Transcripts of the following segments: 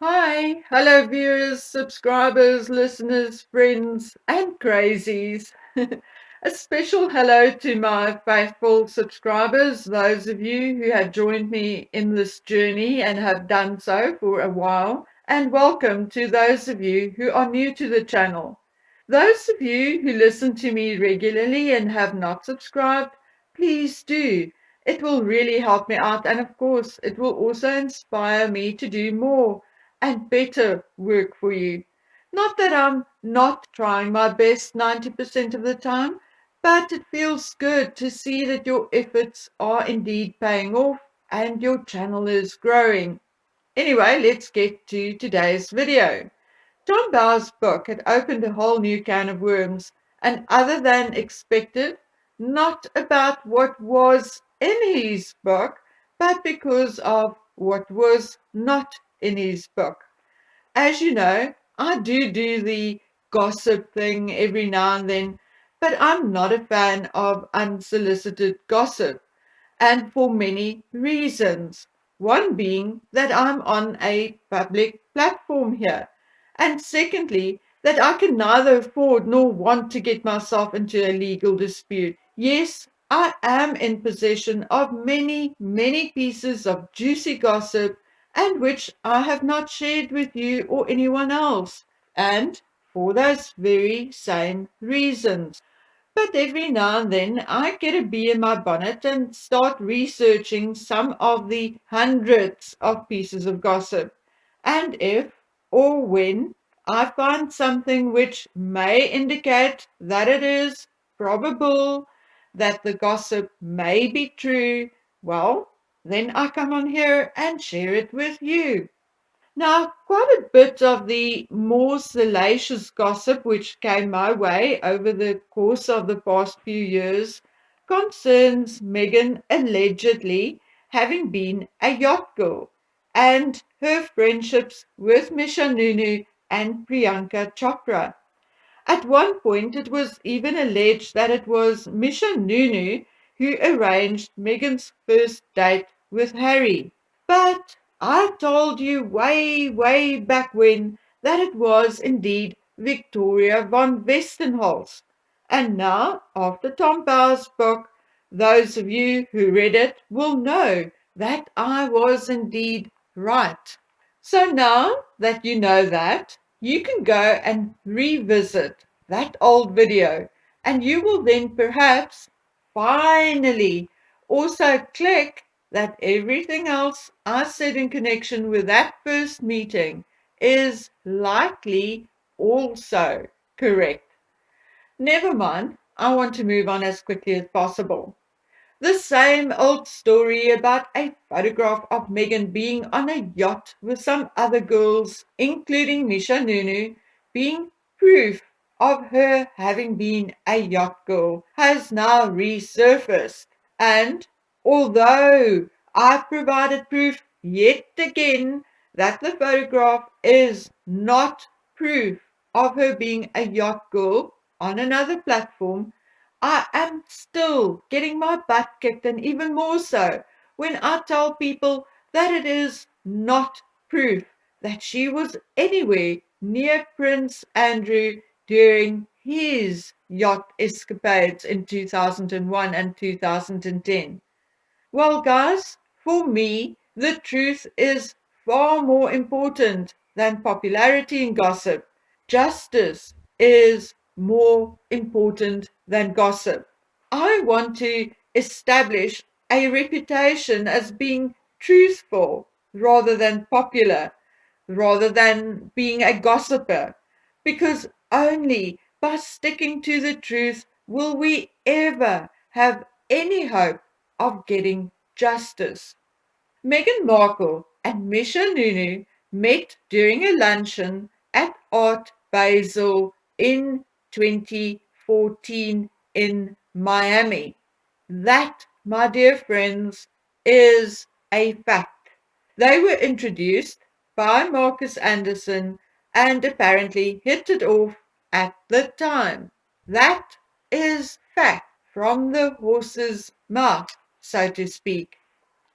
Hi, hello viewers, subscribers, listeners, friends, and crazies. A special hello to my faithful subscribers, those of you who have joined me in this journey and have done so for a while, and welcome to those of you who are new to the channel. Those of you who listen to me regularly and have not subscribed, please do. It will really help me out, and of course, it will also inspire me to do more and better work for you. Not that I'm not trying my best 90% of the time, but it feels good to see that your efforts are indeed paying off and your channel is growing. Anyway, let's get to today's video. Tombower's book had opened a whole new can of worms, and other than expected, not about what was in his book, but because of what was not in his book. As you know, I do the gossip thing every now and then, but I'm not a fan of unsolicited gossip, and for many reasons. One being that I'm on a public platform here, and secondly, that I can neither afford nor want to get myself into a legal dispute. Yes, I am in possession of many pieces of juicy gossip, and which I have not shared with you or anyone else, and for those very same reasons. But every now and then I get a bee in my bonnet and start researching some of the hundreds of pieces of gossip. And if or when I find something which may indicate that it is probable that the gossip may be true, well, then I come on here and share it with you. Now, quite a bit of the more salacious gossip which came my way over the course of the past few years concerns Meghan allegedly having been a yacht girl and her friendships with Mishanunu and Priyanka Chopra. At one point, it was even alleged that it was Mishanunu who arranged Meghan's first date with Harry. But I told you way back when that it was indeed Victoria von Westenholz. And now, after Tom Bower's book, those of you who read it will know that I was indeed right. So now that you know that, you can go and revisit that old video, and you will then perhaps finally also click that everything else I said in connection with that first meeting is likely also correct. Never mind, I want to move on as quickly as possible. The same old story about a photograph of Meghan being on a yacht with some other girls, including Misha Nunu, being proof of her having been a yacht girl, has now resurfaced. And although I provided proof yet again that the photograph is not proof of her being a yacht girl on another platform, I am still getting my butt kicked, and even more so when I tell people that it is not proof that she was anywhere near Prince Andrew during his yacht escapades in 2001 and 2010. Well, guys, for me, the truth is far more important than popularity and gossip. Justice is more important than gossip. I want to establish a reputation as being truthful rather than popular, rather than being a gossiper, because only by sticking to the truth will we ever have any hope of getting justice. Meghan Markle and Misha Nunu met during a luncheon at Art Basel in 2014 in Miami. That, my dear friends, is a fact. They were introduced by Marcus Anderson and apparently hit it off at the time. That is fact from the horse's mouth, so to speak.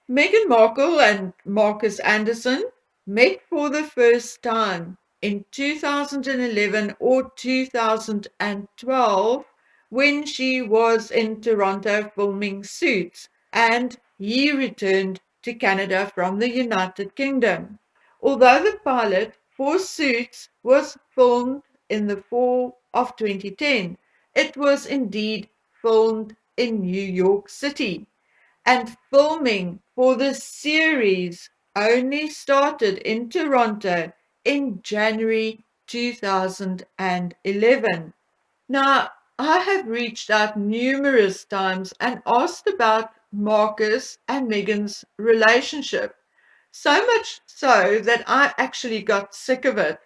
Meghan Markle and Marcus Anderson met for the first time in 2011 or 2012 when she was in Toronto filming Suits, and he returned to Canada from the United Kingdom. Although the pilot for Suits was filmed in the fall of 2010, it was indeed filmed in New York City, and filming for the series only started in Toronto in January 2011. Now, I have reached out numerous times and asked about Marcus and Meghan's relationship, so much so that I actually got sick of it.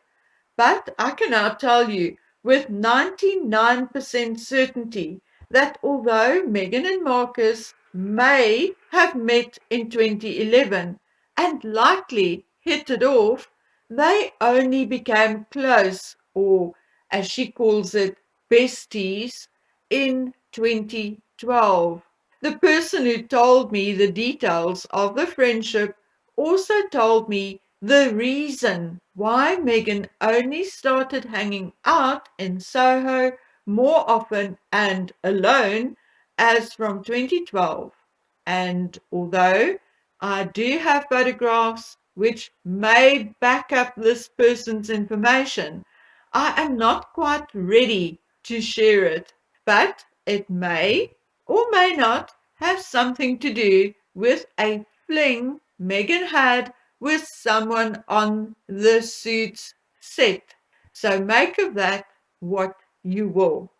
But I can now tell you with 99% certainty that although Meghan and Markle may have met in 2011 and likely hit it off, they only became close, or as she calls it, besties, in 2012. The person who told me the details of the friendship also told me the reason why Meghan only started hanging out in Soho more often and alone as from 2012. And although I do have photographs which may back up this person's information, I am not quite ready to share it. But it may or may not have something to do with a fling Meghan had with someone on the Suits set. So make of that what you will.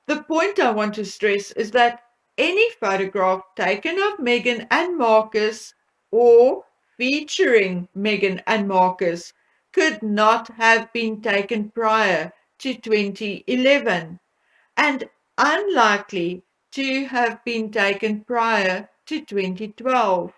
The point I want to stress is that any photograph taken of Meghan and Marcus or featuring Meghan and Marcus could not have been taken prior to 2011 and unlikely to have been taken prior to 2012.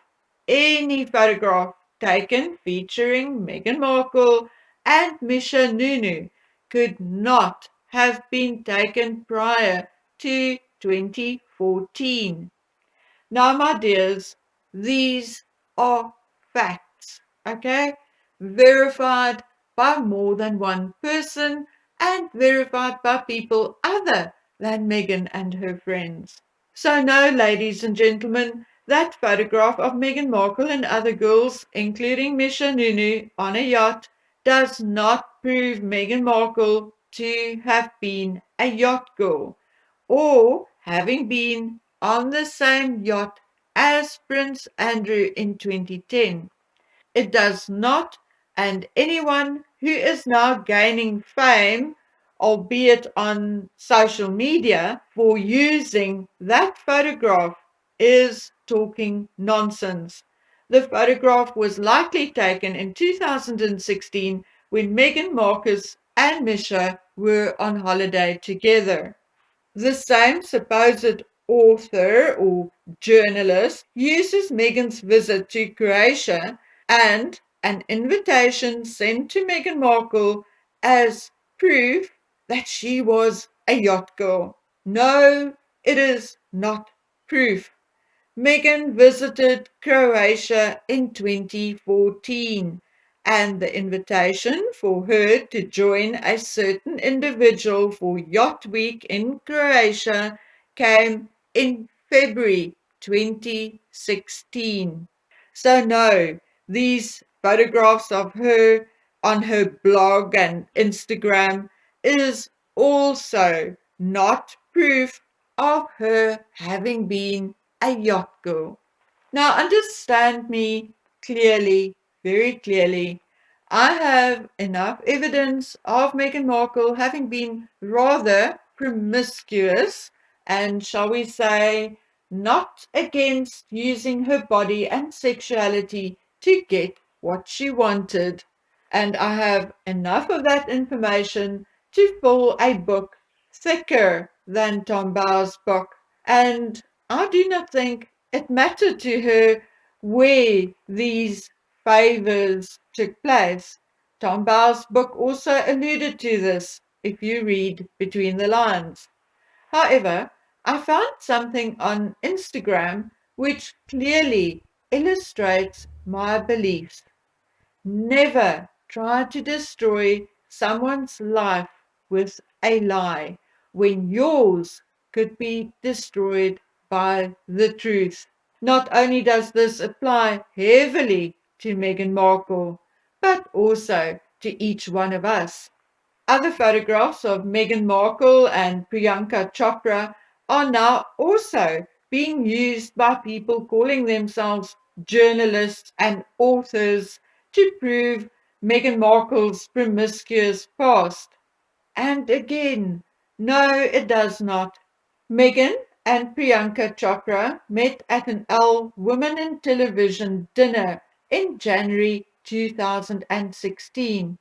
Any photograph taken featuring Meghan Markle and Misha Nunu could not have been taken prior to 2014. Now, my dears, these are facts, okay? Verified by more than one person and verified by people other than Meghan and her friends. So no, ladies and gentlemen, that photograph of Meghan Markle and other girls, including Misha Nunu, on a yacht does not prove Meghan Markle to have been a yacht girl or having been on the same yacht as Prince Andrew in 2010. It does not, and anyone who is now gaining fame, albeit on social media, for using that photograph is talking nonsense. The photograph was likely taken in 2016 when Meghan Marcus and Misha were on holiday together. The same supposed author or journalist uses Meghan's visit to Croatia and an invitation sent to Meghan Markle as proof that she was a yacht girl. No, it is not proof. Meghan visited Croatia in 2014, and the invitation for her to join a certain individual for Yacht Week in Croatia came in February 2016. So no, these photographs of her on her blog and Instagram is also not proof of her having been a yacht girl. Now understand me clearly, very clearly. I have enough evidence of Meghan Markle having been rather promiscuous and, shall we say, not against using her body and sexuality to get what she wanted. And I have enough of that information to fill a book thicker than Tombower's book. And I do not think it mattered to her where these favors took place. Tombower's book also alluded to this, if you read between the lines. However, I found something on Instagram which clearly illustrates my beliefs. Never try to destroy someone's life with a lie when yours could be destroyed by the truth. Not only does this apply heavily to Meghan Markle, but also to each one of us. Other photographs of Meghan Markle and Priyanka Chopra are now also being used by people calling themselves journalists and authors to prove Meghan Markle's promiscuous past. And again, no, it does not. Meghan and Priyanka Chopra met at an All Women in Television dinner in January 2016.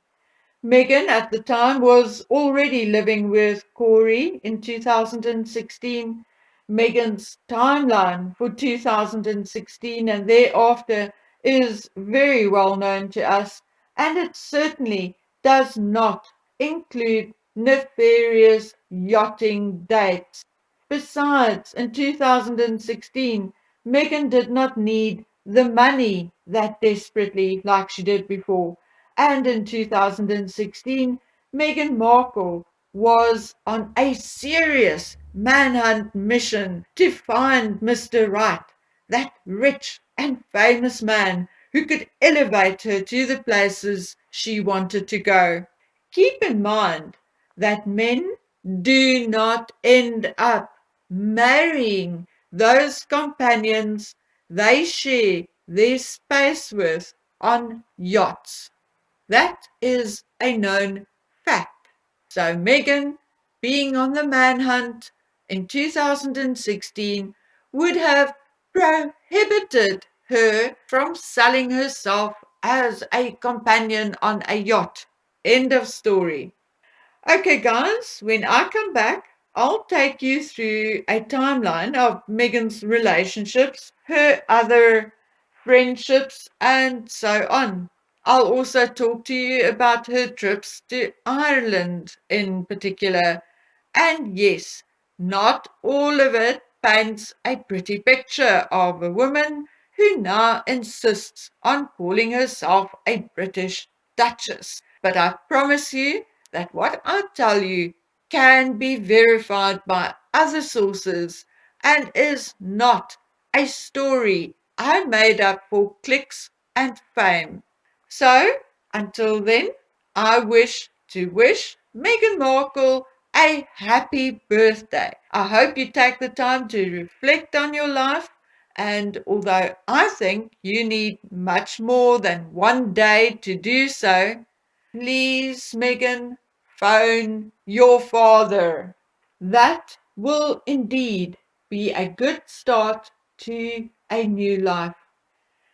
Meghan at the time was already living with Corey in 2016. Meghan's timeline for 2016 and thereafter is very well known to us, and it certainly does not include nefarious yachting dates. Besides, in 2016, Meghan did not need the money that desperately like she did before. And in 2016, Meghan Markle was on a serious manhunt mission to find Mr. Right, that rich and famous man who could elevate her to the places she wanted to go. Keep in mind that men do not end up marrying those companions they share their space with on yachts. That is a known fact. So Meghan, being on the manhunt in 2016, would have prohibited her from selling herself as a companion on a yacht. End of story. Okay, guys, when I come back, I'll take you through a timeline of Meghan's relationships, her other friendships, and so on. I'll also talk to you about her trips to Ireland in particular. And yes, not all of it paints a pretty picture of a woman who now insists on calling herself a British Duchess. But I promise you that what I tell you can be verified by other sources and is not a story I made up for clicks and fame. So, until then, I wish Meghan Markle a happy birthday. I hope you take the time to reflect on your life, and although I think you need much more than one day to do so, please, Meghan, phone your father. That will indeed be a good start to a new life.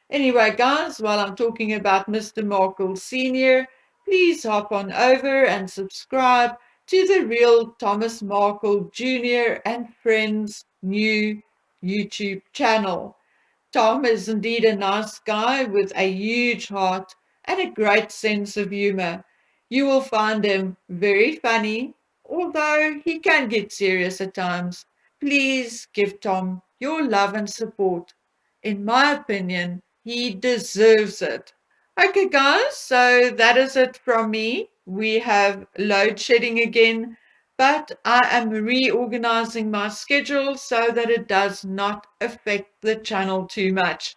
Anyway, guys, while I'm talking about Mr. Markle Sr., please hop on over and subscribe to the Real Thomas Markle Jr. and Friends new YouTube channel. Tom is indeed a nice guy with a huge heart and a great sense of humor. You will find him very funny, although he can get serious at times. Please give Tom your love and support. In my opinion, he deserves it. Okay, guys, so that is it from me. We have load shedding again, but I am reorganizing my schedule so that it does not affect the channel too much.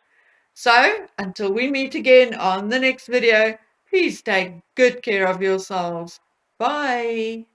So, until we meet again on the next video, please take good care of yourselves. Bye.